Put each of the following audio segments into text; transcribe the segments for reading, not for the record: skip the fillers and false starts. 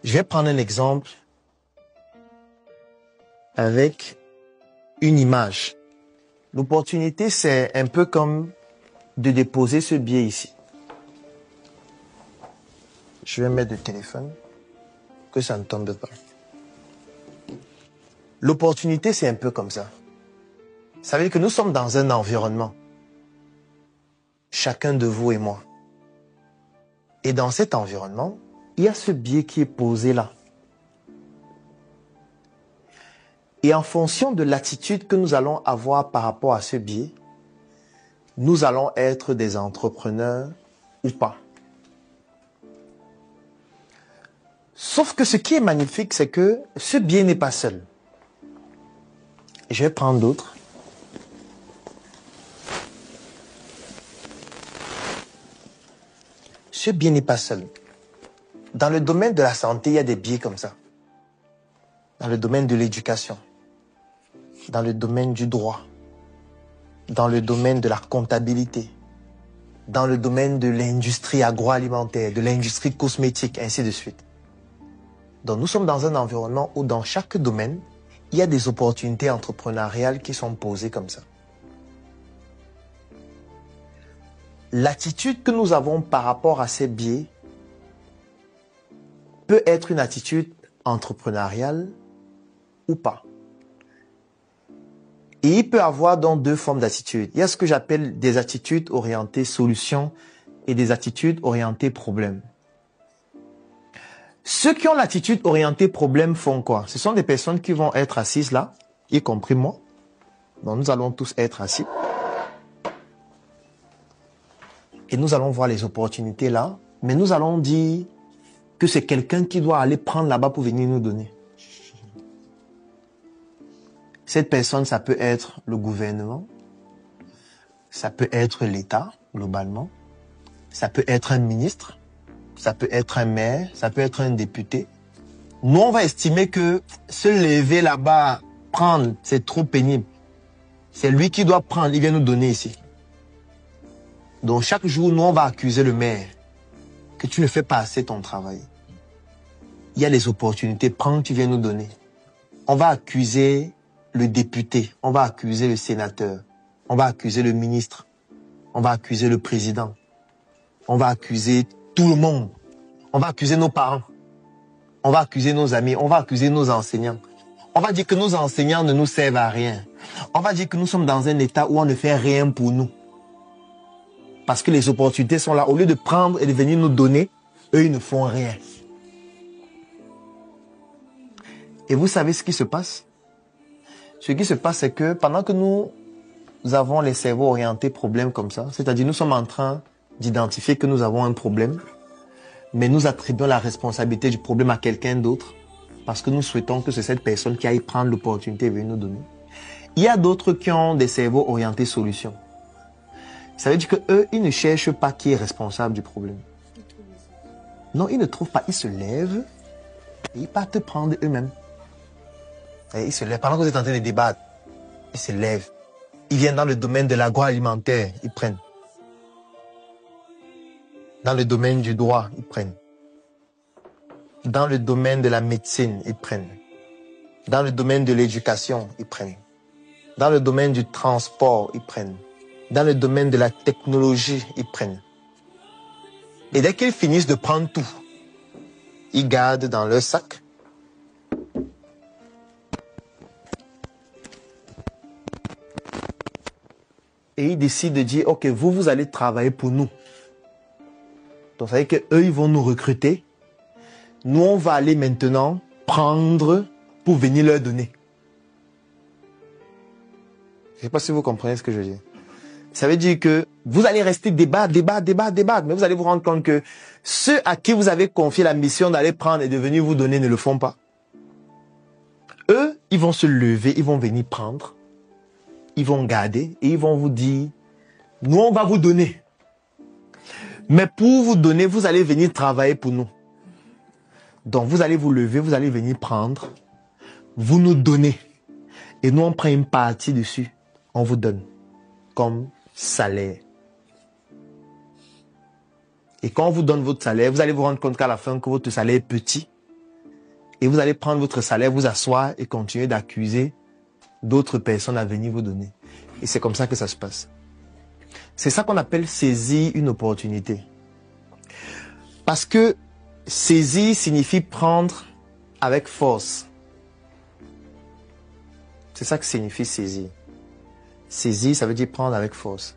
Je vais prendre un exemple avec une image. L'opportunité, c'est un peu comme de déposer ce billet ici. Je vais mettre le téléphone, que ça ne tombe pas. L'opportunité, c'est un peu comme ça. Ça veut dire que nous sommes dans un environnement. Chacun de vous et moi. Et dans cet environnement, il y a ce billet qui est posé là. Et en fonction de l'attitude que nous allons avoir par rapport à ce billet, nous allons être des entrepreneurs ou pas. Sauf que ce qui est magnifique, c'est que ce billet n'est pas seul. Je vais prendre d'autres. Ce billet n'est pas seul. Dans le domaine de la santé, il y a des billets comme ça. Dans le domaine de l'éducation, dans le domaine du droit, dans le domaine de la comptabilité, dans le domaine de l'industrie agroalimentaire, de l'industrie cosmétique, ainsi de suite. Donc nous sommes dans un environnement où dans chaque domaine, il y a des opportunités entrepreneuriales qui sont posées comme ça. L'attitude que nous avons par rapport à ces biais peut être une attitude entrepreneuriale ou pas. Et il peut y avoir donc deux formes d'attitudes. Il y a ce que j'appelle des attitudes orientées solutions et des attitudes orientées problèmes. Ceux qui ont l'attitude orientée problème font quoi? Ce sont des personnes qui vont être assises là, y compris moi. Donc nous allons tous être assis. Et nous allons voir les opportunités là, mais nous allons dire que c'est quelqu'un qui doit aller prendre là-bas pour venir nous donner. Cette personne, ça peut être le gouvernement, ça peut être l'État, globalement, ça peut être un ministre, ça peut être un maire, ça peut être un député. Nous, on va estimer que se lever là-bas, prendre, c'est trop pénible. C'est lui qui doit prendre, il vient nous donner ici. Donc chaque jour, nous, on va accuser le maire que tu ne fais pas assez ton travail. Il y a les opportunités, prends, tu viens nous donner. On va accuser le député, on va accuser le sénateur, on va accuser le ministre, on va accuser le président, on va accuser tout le monde, on va accuser nos parents, on va accuser nos amis, on va accuser nos enseignants. On va dire que nos enseignants ne nous servent à rien. On va dire que nous sommes dans un état où on ne fait rien pour nous. Parce que les opportunités sont là. Au lieu de prendre et de venir nous donner, eux, ils ne font rien. Et vous savez ce qui se passe? Ce qui se passe, c'est que pendant que nous avons les cerveaux orientés problèmes comme ça, c'est-à-dire nous sommes en train d'identifier que nous avons un problème, mais nous attribuons la responsabilité du problème à quelqu'un d'autre, parce que nous souhaitons que c'est cette personne qui aille prendre l'opportunité et venir nous donner. Il y a d'autres qui ont des cerveaux orientés solutions. Ça veut dire qu'eux, ils ne cherchent pas qui est responsable du problème. Non, ils ne trouvent pas. Ils se lèvent et ils partent prendre eux-mêmes. Ils se lèvent. Pendant que vous êtes en train de débattre, ils se lèvent. Ils viennent dans le domaine de l'agroalimentaire, ils prennent. Dans le domaine du droit, ils prennent. Dans le domaine de la médecine, ils prennent. Dans le domaine de l'éducation, ils prennent. Dans le domaine du transport, ils prennent. Dans le domaine de la technologie, ils prennent. Et dès qu'ils finissent de prendre tout, ils gardent dans leur sac. Et ils décident de dire, ok, vous allez travailler pour nous. Donc ça veut dire qu'eux, ils vont nous recruter. Nous, on va aller maintenant prendre pour venir leur donner. Je ne sais pas si vous comprenez ce que je veux dire. Ça veut dire que vous allez rester débattre, mais vous allez vous rendre compte que ceux à qui vous avez confié la mission d'aller prendre et de venir vous donner ne le font pas. Eux, ils vont se lever, ils vont venir prendre, ils vont garder et ils vont vous dire, nous on va vous donner. Mais pour vous donner, vous allez venir travailler pour nous. Donc vous allez vous lever, vous allez venir prendre, vous nous donnez. Et nous on prend une partie dessus, on vous donne comme salaire. Et quand on vous donne votre salaire, vous allez vous rendre compte qu'à la fin que votre salaire est petit. Et vous allez prendre votre salaire, vous asseoir et continuer d'accuser d'autres personnes à venir vous donner. Et c'est comme ça que ça se passe. C'est ça qu'on appelle saisir une opportunité. Parce que saisir signifie prendre avec force. C'est ça que signifie saisir. Saisir, ça veut dire prendre avec force.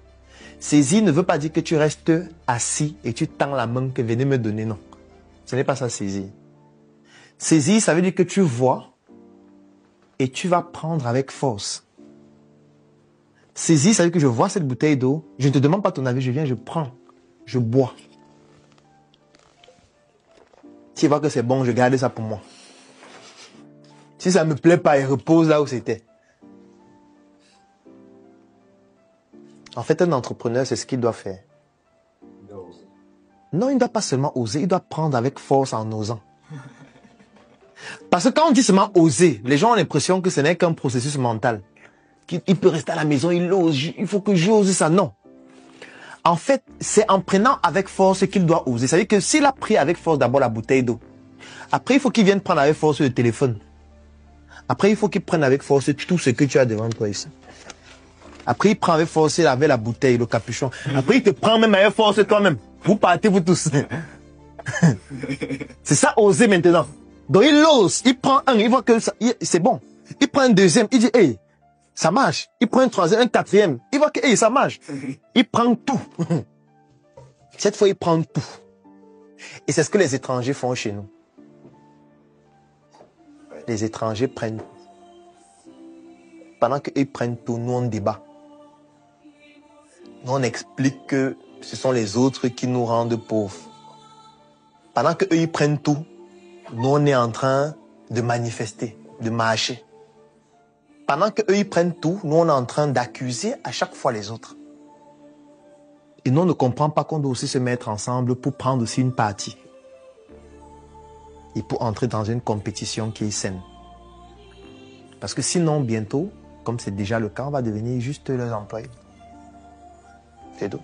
Saisir ne veut pas dire que tu restes assis et tu tends la main que venez me donner, non. Ce n'est pas ça, saisir. Saisir, ça veut dire que tu vois et tu vas prendre avec force. Saisir, ça veut dire que je vois cette bouteille d'eau, je ne te demande pas ton avis, je viens, je prends, je bois. Si je vois que c'est bon, je garde ça pour moi. Si ça ne me plaît pas, il repose là où c'était. En fait, un entrepreneur, c'est ce qu'il doit faire. Non, il ne doit pas seulement oser, il doit prendre avec force en osant. Parce que quand on dit seulement oser, les gens ont l'impression que ce n'est qu'un processus mental. Il peut rester à la maison, il ose, il faut que j'ose ça. Non. En fait, c'est en prenant avec force qu'il doit oser. C'est-à-dire que s'il a pris avec force d'abord la bouteille d'eau, après il faut qu'il vienne prendre avec force le téléphone. Après il faut qu'il prenne avec force tout ce que tu as devant toi ici. Après il prend avec force avec la bouteille, le capuchon. Après il te prend même avec force toi-même. Vous partez vous tous. C'est ça oser maintenant. Donc il ose, il prend un, il voit que c'est bon. Il prend un deuxième, il dit hey, ça marche. Il prend un troisième, un quatrième, il voit que hey, ça marche. Il prend tout. Cette fois il prend tout. Et c'est ce que les étrangers font chez nous. Les étrangers prennent tout. Pendant qu'ils prennent tout, nous on débat. Nous on explique que ce sont les autres qui nous rendent pauvres. Pendant qu'eux ils prennent tout, nous on est en train de manifester, de marcher. Pendant qu'eux ils prennent tout, nous on est en train d'accuser à chaque fois les autres. Et nous on ne comprend pas qu'on doit aussi se mettre ensemble pour prendre aussi une partie. Et pour entrer dans une compétition qui est saine. Parce que sinon, bientôt, comme c'est déjà le cas, on va devenir juste leurs employés. C'est tout.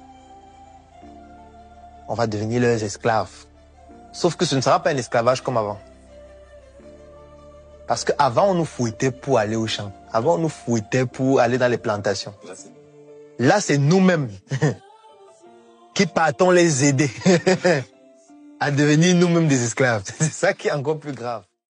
On va devenir leurs esclaves. Sauf que ce ne sera pas un esclavage comme avant. Parce qu'avant, on nous fouettait pour aller au champ. Avant, on nous fouettait pour aller dans les plantations. Là, c'est nous-mêmes qui partons les aider à devenir nous-mêmes des esclaves. C'est ça qui est encore plus grave.